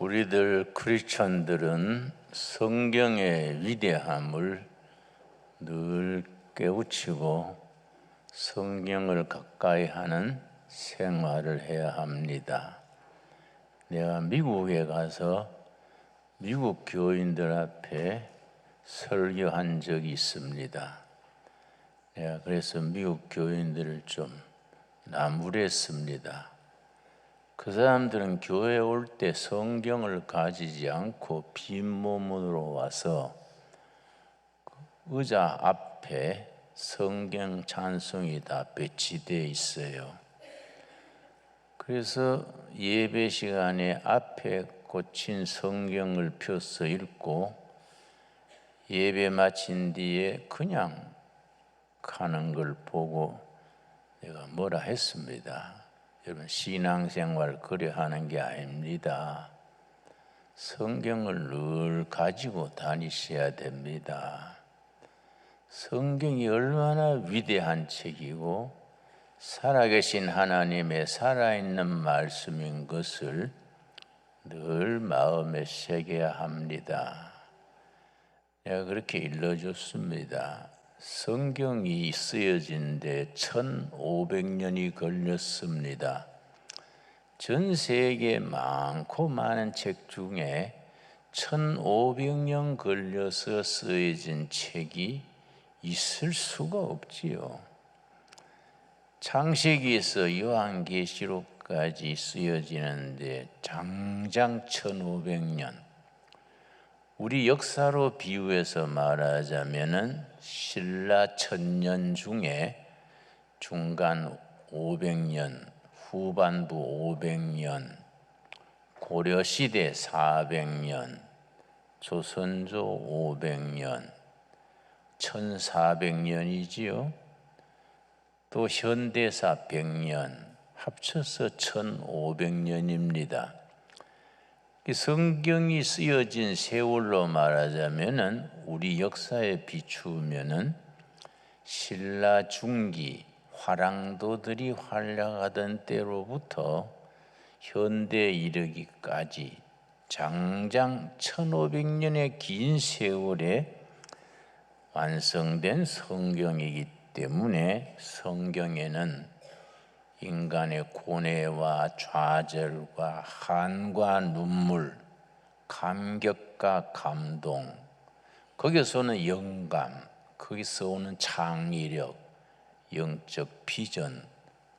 우리들 크리스천들은 성경의 위대함을 늘 깨우치고 성경을 가까이 하는 생활을 해야 합니다. 내가 미국에 가서 미국 교인들 앞에 설교한 적이 있습니다. 내가 그래서 미국 교인들을 좀 나무랬습니다. 그 사람들은 교회에 올 때 성경을 가지지 않고 빈몸으로 와서 의자 앞에 성경 찬송이 다 배치되어 있어요. 그래서 예배 시간에 앞에 꽂힌 성경을 펴서 읽고 예배 마친 뒤에 그냥 가는 걸 보고 내가 뭐라 했습니다. 여러분, 신앙생활 그래 하는 게 아닙니다. 성경을 늘 가지고 다니셔야 됩니다. 성경이 얼마나 위대한 책이고 살아계신 하나님의 살아있는 말씀인 것을 늘 마음에 새겨야 합니다. 내가 그렇게 일러줬습니다. 성경이 쓰여진 데 1500년이 걸렸습니다. 전 세계 많고 많은 책 중에 1500년 걸려서 쓰여진 책이 있을 수가 없지요. 창세기에서 요한계시록까지 쓰여지는데 장장 1500년. 우리 역사로 비유해서 말하자면은 신라 1000년 중에 중간 500년, 후반부 500년, 고려시대 400년, 조선조 500년, 1400년이지요. 또 현대사 100년, 합쳐서 1500년입니다. 성경이 쓰여진 세월로 말하자면은 우리 역사에 비추면은 신라 중기 화랑도들이 활약하던 때로부터 현대에 이르기까지 장장 1500년의 긴 세월에 완성된 성경이기 때문에 성경에는 인간의 고뇌와 좌절과 한과 눈물, 감격과 감동, 거기서 오는 영감, 거기서 오는 창의력, 영적 비전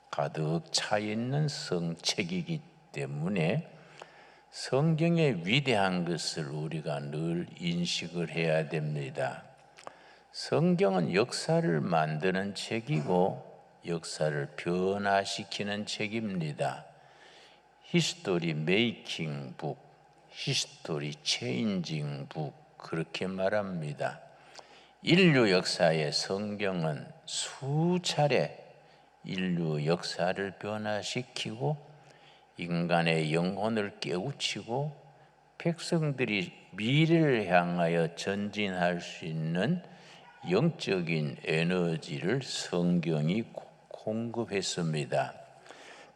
가득 차 있는 성책이기 때문에 성경의 위대한 것을 우리가 늘 인식을 해야 됩니다. 성경은 역사를 만드는 책이고 역사를 변화시키는 책입니다. History Making Book, History Changing Book 그렇게 말합니다. 인류 역사의 성경은 수차례 인류 역사를 변화시키고 인간의 영혼을 깨우치고 백성들이 미래를 향하여 전진할 수 있는 영적인 에너지를 성경이 공급했습니다.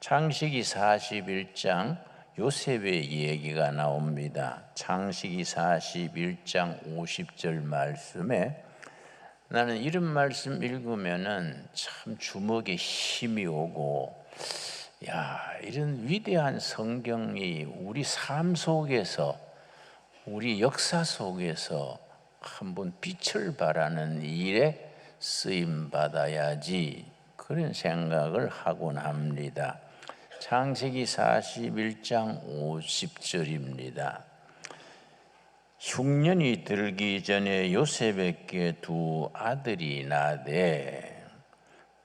창세기 41장 요셉의 얘기가 나옵니다. 창세기 41장 50절 말씀에 나는 이런 말씀 읽으면은 참 주먹에 힘이 오고 이런 위대한 성경이 우리 삶 속에서 우리 역사 속에서 한번 빛을 발하는 일에 쓰임 받아야지 그런 생각을 하곤 합니다. 창세기 41장 50절입니다. 흉년이 들기 전에 요셉에게 두 아들이 나되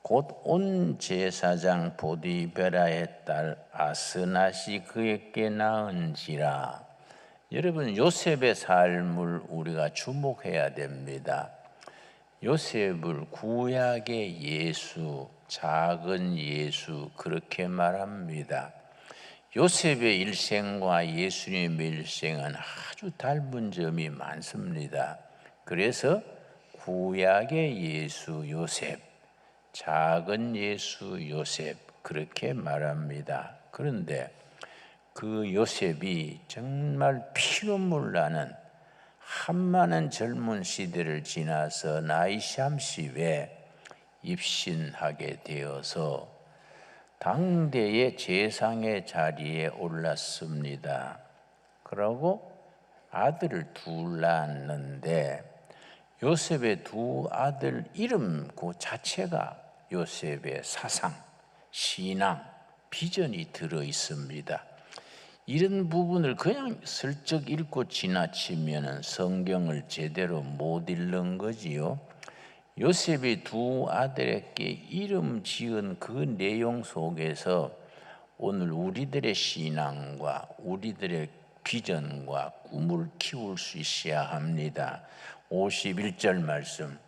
곧 온 제사장 보디베라의 딸 아스낫이 그에게 낳은지라. 여러분, 요셉의 삶을 우리가 주목해야 됩니다. 요셉을 구약의 예수, 작은 예수 그렇게 말합니다. 요셉의 일생과 예수님의 일생은 아주 닮은 점이 많습니다. 그래서 구약의 예수 요셉, 작은 예수 요셉 그렇게 말합니다. 그런데 그 요셉이 정말 피눈물 나는 한많은 젊은 시대를 지나서 나이 30에 입신하게 되어서 당대의 제상의 자리에 올랐습니다. 그러고 아들을 둘 낳았는데 요셉의 두 아들 이름 그 자체가 요셉의 사상, 신앙, 비전이 들어 있습니다. 이런 부분을 그냥 슬쩍 읽고 지나치면 성경을 제대로 못 읽는 거지요. 요셉이 두 아들에게 이름 지은 그 내용 속에서 오늘 우리들의 신앙과 우리들의 비전과 꿈을 키울 수 있어야 합니다. 51절 말씀.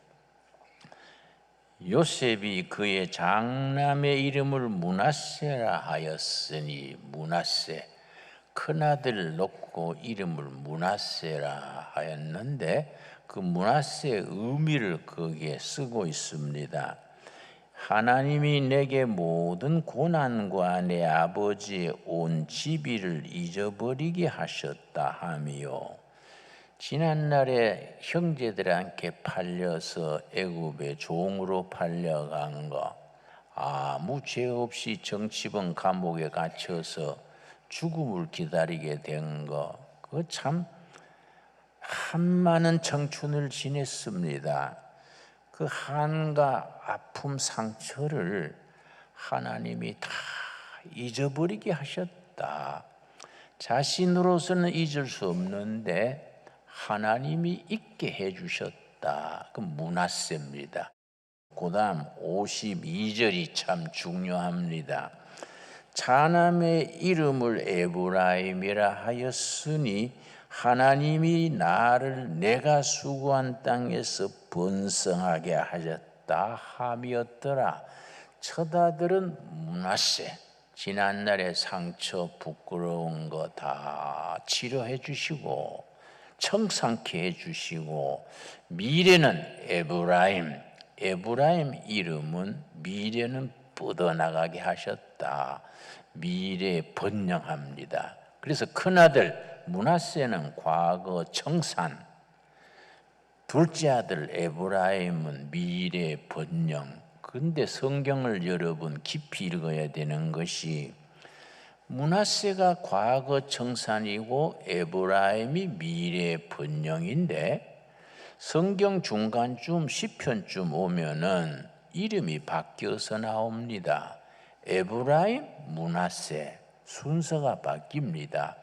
요셉이 그의 장남의 이름을 므낫세라 하였으니, 므낫세, 큰아들 놓고 이름을 므낫세라 하였는데 그 므낫세의 의미를 거기에 쓰고 있습니다. 하나님이 내게 모든 고난과 내 아버지의 온 지비를 잊어버리게 하셨다 하며, 지난날에 형제들한테 팔려서 애굽의 종으로 팔려간 거, 아무 죄 없이 정치범 감옥에 갇혀서 죽음을 기다리게 된 거, 그 참 한많은 청춘을 지냈습니다. 그 한과 아픔 상처를 하나님이 다 잊어버리게 하셨다. 자신으로서는 잊을 수 없는데 하나님이 잊게 해주셨다. 그 므낫세입니다. 그 다음 52절이 참 중요합니다. 자남의 이름을 에브라임이라 하였으니 하나님이 나를 내가 수고한 땅에서 번성하게 하셨다 함이었더라. 첫 아들은 므낫세, 지난날의 상처 부끄러운 거 다 치료해 주시고 청산케 해주시고, 미래는 에브라임, 에브라임 이름은 미래는 뻗어나가게 하셨다. 미래 번영합니다. 그래서 큰아들 므낫세는 과거 청산, 둘째 아들 에브라임은 미래 번영. 근데 성경을 여러분 깊이 읽어야 되는 것이 므낫세가 과거 청산이고 에브라임이 미래 번영인데, 성경 중간쯤 시편쯤 오면은 이름이 바뀌어서 나옵니다. 에브라임, 므낫세 순서가 바뀝니다.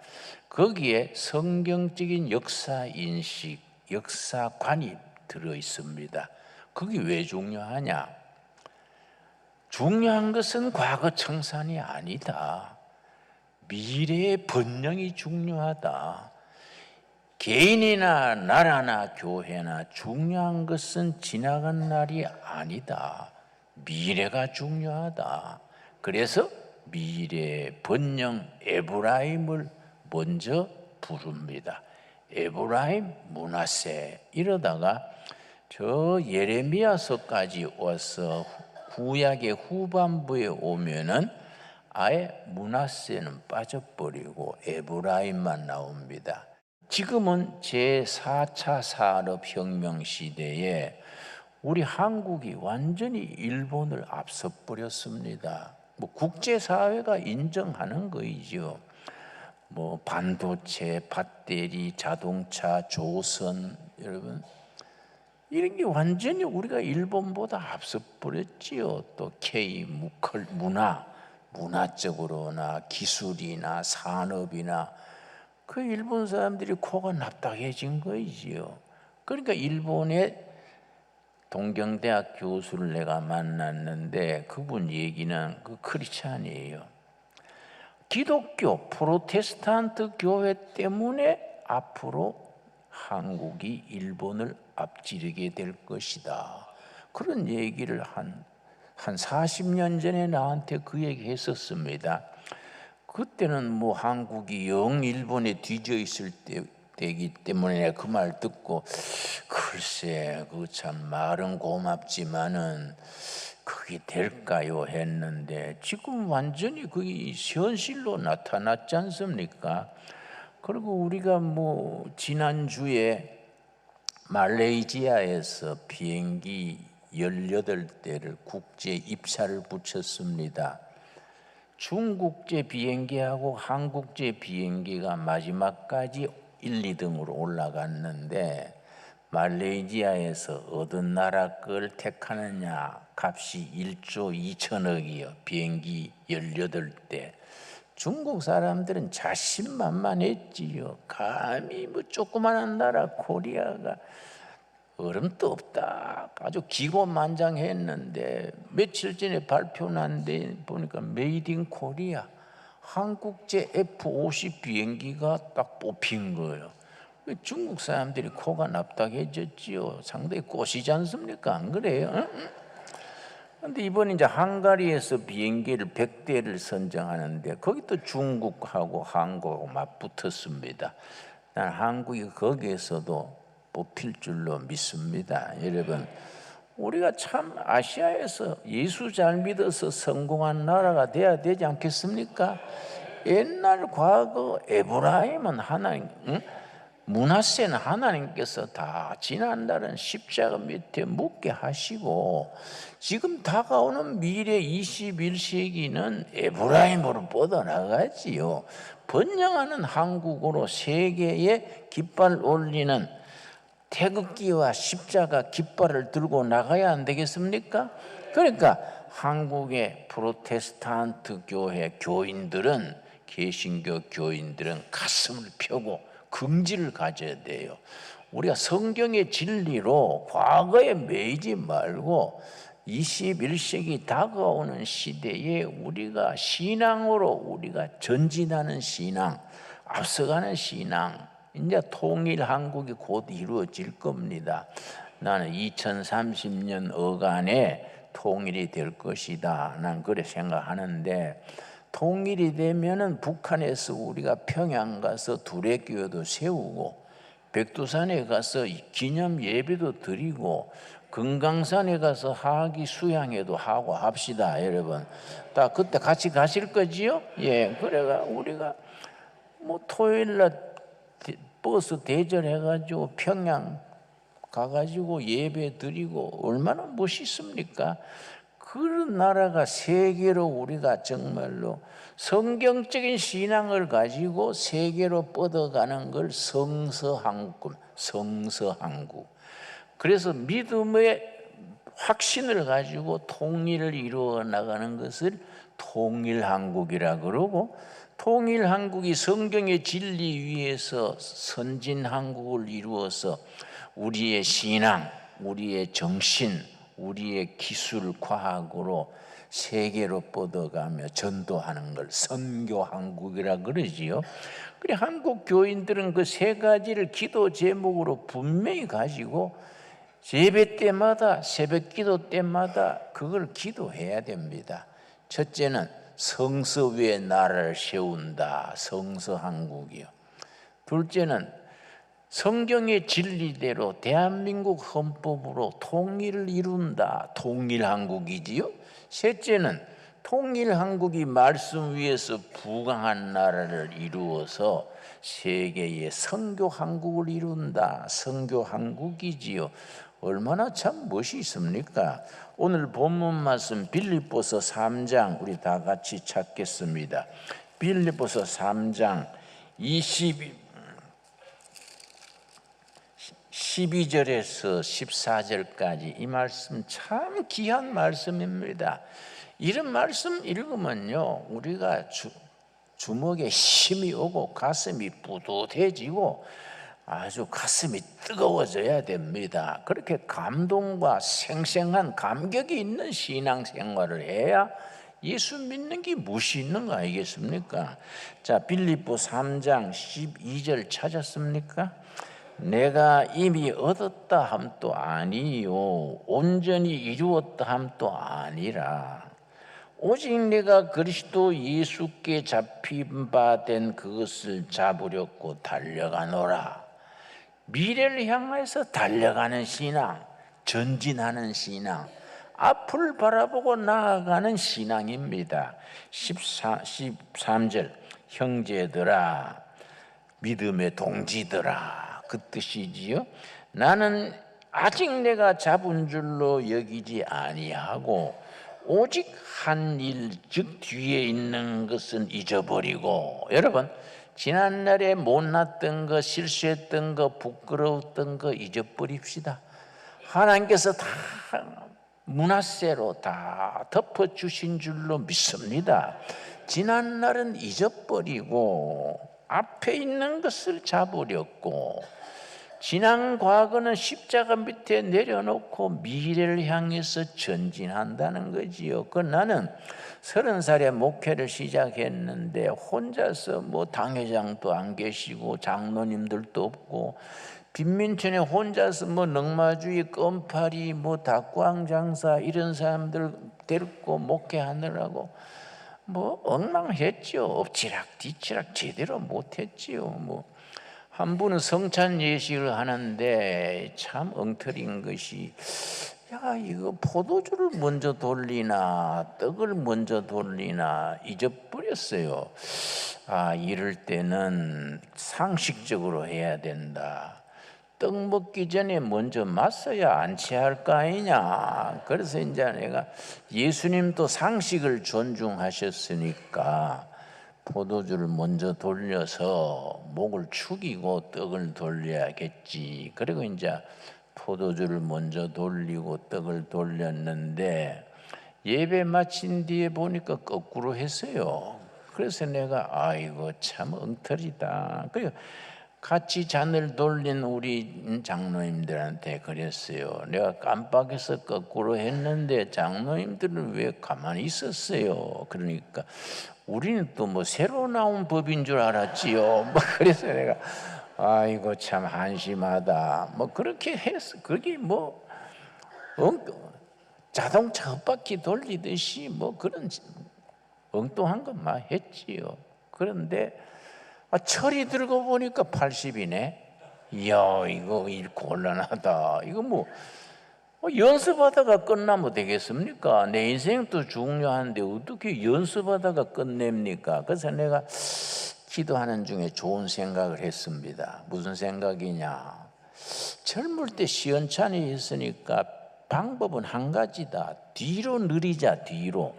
거기에 성경적인 역사 인식, 역사관이 들어 있습니다. 그게 왜 중요하냐? 중요한 것은 과거 청산이 아니다. 미래의 번영이 중요하다. 개인이나 나라나 교회나 중요한 것은 지나간 날이 아니다. 미래가 중요하다. 그래서 미래 번영 에브라임을 먼저 부릅니다. 에브라임, 므낫세. 이러다가 저 예레미야서까지 와서 구약의 후반부에 오면은 아예 므낫세는 빠져버리고 에브라임만 나옵니다. 지금은 제4차 산업혁명 시대에 우리 한국이 완전히 일본을 앞서버렸습니다. 국제사회가 인정하는 거이죠. 반도체, 배터리, 자동차, 조선, 여러분 이런 게 완전히 우리가 일본보다 앞서버렸지요. 또 K 문화적으로나 기술이나 산업이나 그 일본 사람들이 코가 납작해진 거이지요. 그러니까 일본의 동경대학 교수를 내가 만났는데 그분 얘기는 그 크리스찬이에요. 기독교 프로테스탄트 교회 때문에 앞으로 한국이 일본을 앞지르게 될 것이다. 그런 얘기를 한 40년 전에 나한테 그 얘기 했었습니다. 그때는 한국이 영 일본에 뒤져 있을 때이기 때문에 그 말 듣고 글쎄 그 참 말은 고맙지만은 그게 될까요? 했는데 지금 완전히 그게 현실로 나타났지 않습니까? 그리고 우리가 지난주에 말레이시아에서 비행기 18대를 국제 입사를 붙였습니다. 중국제 비행기하고 한국제 비행기가 마지막까지 1, 2등으로 올라갔는데 말레이시아에서 어떤 나라 걸 택하느냐, 값이 1조 2천억이요. 비행기 18대. 중국 사람들은 자신만만했지요. 감히 조그마한 나라 코리아가 얼음도 없다. 아주 기고만장했는데 며칠 전에 발표 난 데 보니까 메이드 인 코리아 한국제 F-50 비행기가 딱 뽑힌 거예요. 중국 사람들이 코가 납작해졌지요. 상당히 꼬시지 않습니까? 안 그래요? 그런데 이번에 이제 헝가리에서 비행기를 100대를 선정하는데 거기 또 중국하고 한국하고 맞붙었습니다. 난 한국이 거기에서도 뽑힐 줄로 믿습니다. 여러분, 우리가 참 아시아에서 예수 잘 믿어서 성공한 나라가 돼야 되지 않겠습니까? 옛날 과거 에브라임은 하나님, 므낫세는 하나님께서 다 지난날은 십자가 밑에 묻게 하시고 지금 다가오는 미래 21세기는 에브라임으로 뻗어나가지요. 번영하는 한국으로 세계에 깃발 올리는 태극기와 십자가 깃발을 들고 나가야 안 되겠습니까? 그러니까 한국의 프로테스탄트 교회 교인들은, 개신교 교인들은 가슴을 펴고 긍지를 가져야 돼요. 우리가 성경의 진리로 과거에 매이지 말고 21세기 다가오는 시대에 우리가 신앙으로 우리가 전진하는 신앙, 앞서가는 신앙, 이제 통일 한국이 곧 이루어질 겁니다. 나는 2030년 어간에 통일이 될 것이다. 난 그렇게 생각하는데 통일이 되면은 북한에서 우리가 평양 가서 두레교회도 세우고 백두산에 가서 기념 예배도 드리고 금강산에 가서 하기 수양회도 하고 합시다. 여러분 다 그때 같이 가실 거지요? 예, 그래가 우리가 토요일날 버스 대절해가지고 평양 가가지고 예배 드리고 얼마나 멋있습니까? 그런 나라가 세계로 우리가 정말로 성경적인 신앙을 가지고 세계로 뻗어가는 걸 성서한국. 그래서 믿음의 확신을 가지고 통일을 이루어 나가는 것을 통일한국이라 그러고, 통일한국이 성경의 진리 위에서 선진한국을 이루어서 우리의 신앙, 우리의 정신, 우리의 기술, 과학으로 세계로 뻗어가며 전도하는 걸 선교한국이라 그러지요. 그래 한국 교인들은 그 세 가지를 기도 제목으로 분명히 가지고 예배 때마다 새벽기도 때마다 그걸 기도해야 됩니다. 첫째는 성서 위에 나라를 세운다. 성서한국이요. 둘째는 성경의 진리대로 대한민국 헌법으로 통일을 이룬다. 통일한국이지요. 셋째는 통일한국이 말씀 위에서 부강한 나라를 이루어서 세계의 선교한국을 이룬다. 선교한국이지요. 얼마나 참 멋있습니까? 오늘 본문 말씀 빌립보서 3장 우리 다 같이 찾겠습니다. 빌립보서 3장 12절에서 14절까지 이 말씀 참 귀한 말씀입니다. 이런 말씀 읽으면요 우리가 주먹에 힘이 오고 가슴이 뿌듯해지고 아주 가슴이 뜨거워져야 됩니다. 그렇게 감동과 생생한 감격이 있는 신앙생활을 해야 예수 믿는 게 무엇이 있는 거 아니겠습니까? 자, 빌립보 3장 12절 찾았습니까? 내가 이미 얻었다 함도 아니요 온전히 이루었다 함도 아니라 오직 내가 그리스도 예수께 잡힌 바 된 그것을 잡으려고 달려가노라. 미래를 향해서 달려가는 신앙, 전진하는 신앙, 앞을 바라보고 나아가는 신앙입니다. 13절 형제들아 믿음의 동지들아 그 뜻이지요. 나는 아직 내가 잡은 줄로 여기지 아니하고 오직 한 일 즉 뒤에 있는 것은 잊어버리고, 여러분 지난날에 못났던 거, 실수했던 거, 부끄러웠던 거 잊어버립시다. 하나님께서 다 문화세로 다 덮어주신 줄로 믿습니다. 지난날은 잊어버리고 앞에 있는 것을 잡으렸고, 지난 과거는 십자가 밑에 내려놓고 미래를 향해서 전진한다는 거지요. 나는 30살에 목회를 시작했는데 혼자서 뭐 당회장도 안 계시고 장로님들도 없고 빈민촌에 혼자서 뭐 넉마주의, 껌파리, 뭐 닭광장사 이런 사람들 데리고 목회하느라고 뭐 엉망했죠. 엎치락 뒤치락 제대로 못했지요. 한 분은 성찬 예식을 하는데 참 엉터리인 것이, 야 이거 포도주를 먼저 돌리나 떡을 먼저 돌리나 잊어버렸어요. 이럴 때는 상식적으로 해야 된다. 떡 먹기 전에 먼저 맞서야 안 취할 거 아니냐. 그래서 이제 내가 예수님도 상식을 존중하셨으니까 포도주를 먼저 돌려서 목을 축이고 떡을 돌려야겠지. 그리고 이제 포도주를 먼저 돌리고 떡을 돌렸는데 예배 마친 뒤에 보니까 거꾸로 했어요. 그래서 내가 이거 참 엉터리다. 그리고 같이 잔을 돌린 우리 장로님들한테 그랬어요. 내가 깜빡해서 거꾸로 했는데 장로님들은 왜 가만히 있었어요? 그러니까 우리는 또 뭐 새로 나온 법인 줄 알았지요. 그래서 내가 이거 참 한심하다. 그렇게 했어. 그게 자동차 헛바퀴 돌리듯이 그런 엉뚱한 것만 했지요. 그런데 철이 들고 보니까 80이네. 이야 이거 일 곤란하다. 이거 연습하다가 끝나면 되겠습니까? 내 인생도 중요한데 어떻게 연습하다가 끝냅니까? 그래서 내가 기도하는 중에 좋은 생각을 했습니다. 무슨 생각이냐? 젊을 때 시원찮이 했으니까 방법은 한 가지다. 뒤로 느리자. 뒤로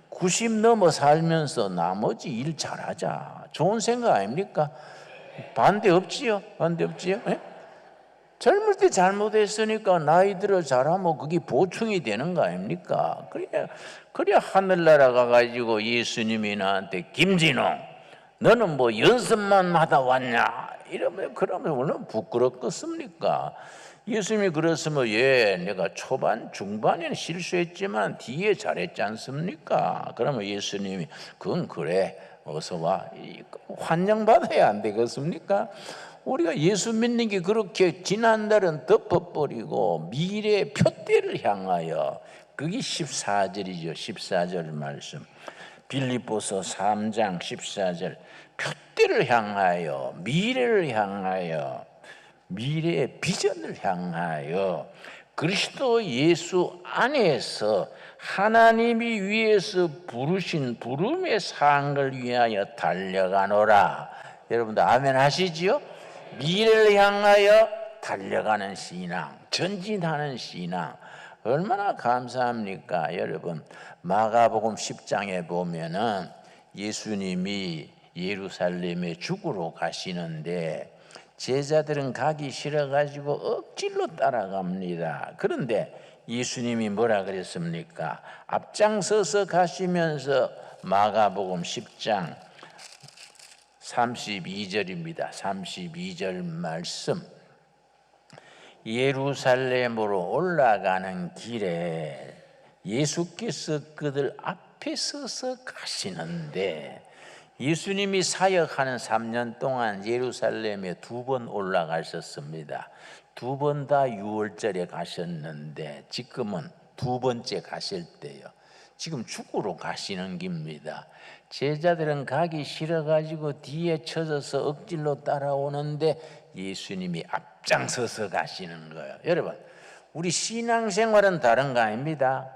90 넘어 살면서 나머지 일 잘하자. 좋은 생각 아닙니까? 반대 없지요? 반대 없지요? 예? 젊을 때 잘못했으니까 나이 들어 잘하면 그게 보충이 되는 거 아닙니까? 그래야 하늘나라 가가지고 예수님이 나한테 김진웅 너는 연습만 하다 왔냐? 그러면 얼마나 부끄럽겠습니까? 예수님이 그랬으면 내가 초반 중반에는 실수했지만 뒤에 잘했지 않습니까? 그러면 예수님이 그건 그래 어서 와 환영받아야 안 되겠습니까? 우리가 예수 믿는 게 그렇게 지난날은 덮어버리고 미래의 표대를 향하여, 그게 14절이죠. 14절 말씀 빌립보서 3장 14절 표대를 향하여 미래를 향하여 미래의 비전을 향하여 그리스도 예수 안에서 하나님이 위에서 부르신 부름의 상을 위하여 달려가노라. 여러분들 아멘 하시지요? 미래를 향하여 달려가는 신앙, 전진하는 신앙 얼마나 감사합니까? 여러분 마가복음 10장에 보면은 예수님이 예루살렘에 죽으러 가시는데 제자들은 가기 싫어가지고 억지로 따라갑니다. 그런데 예수님이 뭐라 그랬습니까? 앞장서서 가시면서 마가복음 10장 32절입니다. 32절 말씀. 예루살렘으로 올라가는 길에 예수께서 그들 앞에 서서 가시는데, 예수님이 사역하는 3년 동안 예루살렘에 2번 올라가셨습니다. 2번 다 6월절에 가셨는데 지금은 2번째 가실 때요. 지금 죽으러 가시는 길입니다. 제자들은 가기 싫어가지고 뒤에 쳐져서 억지로 따라오는데 예수님이 앞장서서 가시는 거예요. 여러분 우리 신앙생활은 다른 거 아닙니다.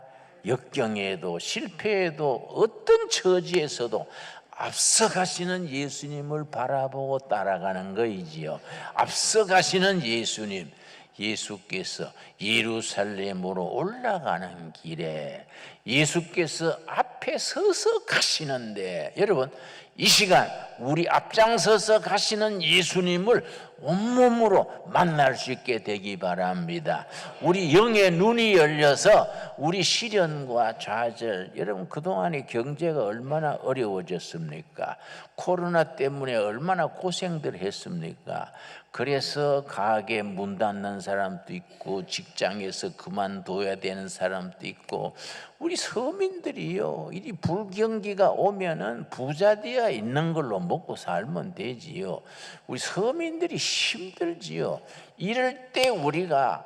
역경에도 실패에도 어떤 처지에서도 앞서가시는 예수님을 바라보고 따라가는 거이지요. 앞서가시는 예수님, 예수께서 예루살렘으로 올라가는 길에 예수께서 앞에 서서 가시는데, 여러분 이 시간 우리 앞장서서 가시는 예수님을 온몸으로 만날 수 있게 되기 바랍니다. 우리 영의 눈이 열려서 우리 시련과 좌절, 여러분 그동안의 경제가 얼마나 어려워졌습니까? 코로나 때문에 얼마나 고생들 했습니까? 그래서 가게 문 닫는 사람도 있고 직장에서 그만둬야 되는 사람도 있고, 우리 서민들이요, 이 불경기가 오면은 부자 되어 있는 걸로 먹고 살면 되지요. 우리 서민들이 힘들지요. 이럴 때 우리가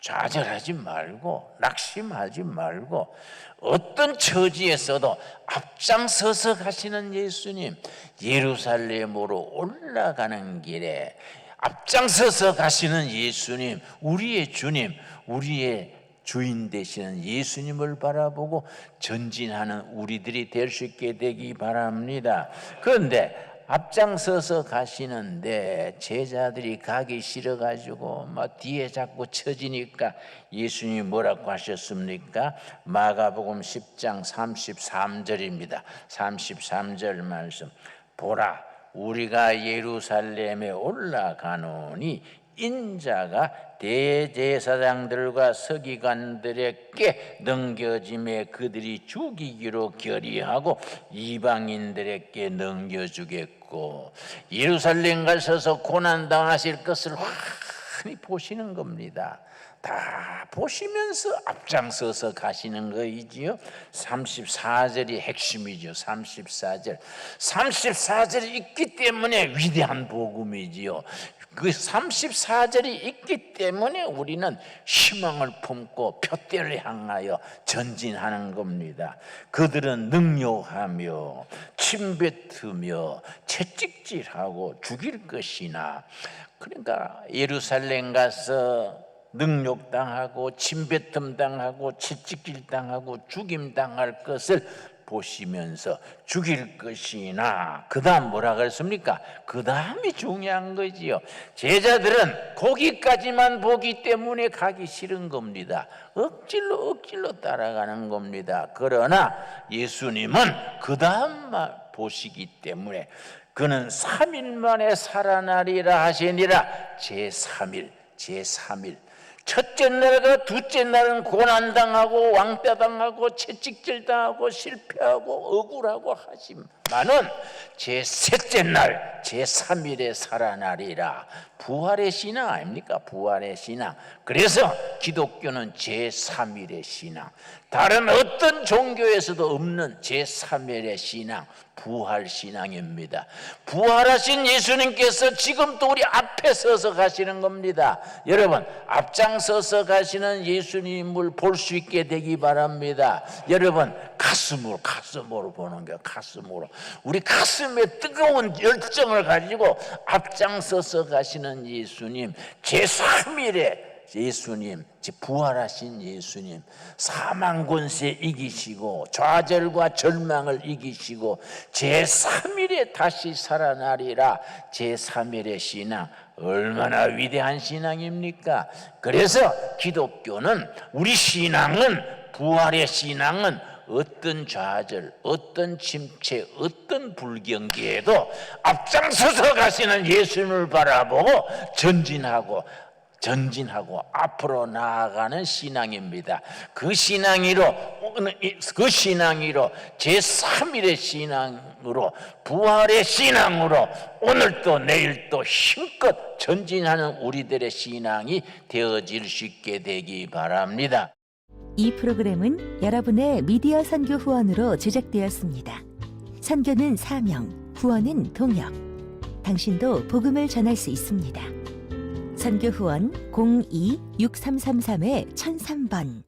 좌절하지 말고 낙심하지 말고 어떤 처지에서도 앞장서서 가시는 예수님, 예루살렘으로 올라가는 길에 앞장서서 가시는 예수님, 우리의 주님, 우리의 주인 되시는 예수님을 바라보고 전진하는 우리들이 될 수 있게 되기 바랍니다. 그런데 앞장서서 가시는데 제자들이 가기 싫어가지고 막 뒤에 자꾸 처지니까 예수님이 뭐라고 하셨습니까? 마가복음 10장 33절입니다. 33절 말씀. 보라, 우리가 예루살렘에 올라가노니 인자가 대제사장들과 서기관들에게 넘겨짐에 그들이 죽이기로 결의하고 이방인들에게 넘겨주겠고, 예루살렘 가셔서 고난당하실 것을 환히 보시는 겁니다. 다 보시면서 앞장서서 가시는 거이지요. 34절이 핵심이죠. 34절이 있기 때문에 위대한 복음이지요. 그 34절이 있기 때문에 우리는 희망을 품고 표대를 향하여 전진하는 겁니다. 그들은 능욕하며 침뱉으며 채찍질하고 죽일 것이나, 그러니까 예루살렘 가서 능욕당하고 침뱉음당하고 채찍질당하고 죽임당할 것을 보시면서 죽일 것이나, 그 다음 뭐라 그랬습니까? 그 다음이 중요한 거지요. 제자들은 거기까지만 보기 때문에 가기 싫은 겁니다. 억지로 따라가는 겁니다. 그러나 예수님은 그 다음만 보시기 때문에 그는 3일 만에 살아나리라 하시니라. 제3일 첫째 날과 둘째 날은 고난당하고 왕따당하고 채찍질당하고 실패하고 억울하고 하지만은 제3째 날 제3일에 살아나리라. 부활의 신앙 아닙니까? 부활의 신앙. 그래서 기독교는 제3일의 신앙, 다른 어떤 종교에서도 없는 제3일의 신앙, 부활 신앙입니다. 부활하신 예수님께서 지금도 우리 앞에 서서 가시는 겁니다. 여러분, 앞장서서 가시는 예수님을 볼 수 있게 되기 바랍니다. 여러분, 가슴으로 보는 거예요. 가슴으로. 우리 가슴에 뜨거운 열정을 가지고 앞장서서 가시는 예수님, 제3일에 예수님, 부활하신 예수님, 사망 권세 이기시고 좌절과 절망을 이기시고 제3일에 다시 살아나리라. 제3일의 신앙, 얼마나 위대한 신앙입니까? 그래서 기독교는, 우리 신앙은, 부활의 신앙은 어떤 좌절, 어떤 침체, 어떤 불경기에도 앞장서서 가시는 예수님을 바라보고 전진하고 앞으로 나아가는 신앙입니다. 그 신앙으로 제3일의 신앙으로, 부활의 신앙으로 오늘도 내일도 힘껏 전진하는 우리들의 신앙이 되어질 수 있게 되기 바랍니다. 이 프로그램은 여러분의 미디어 선교 후원으로 제작되었습니다. 선교는 사명, 후원은 동역. 당신도 복음을 전할 수 있습니다. 선교 후원 02-6333-1003번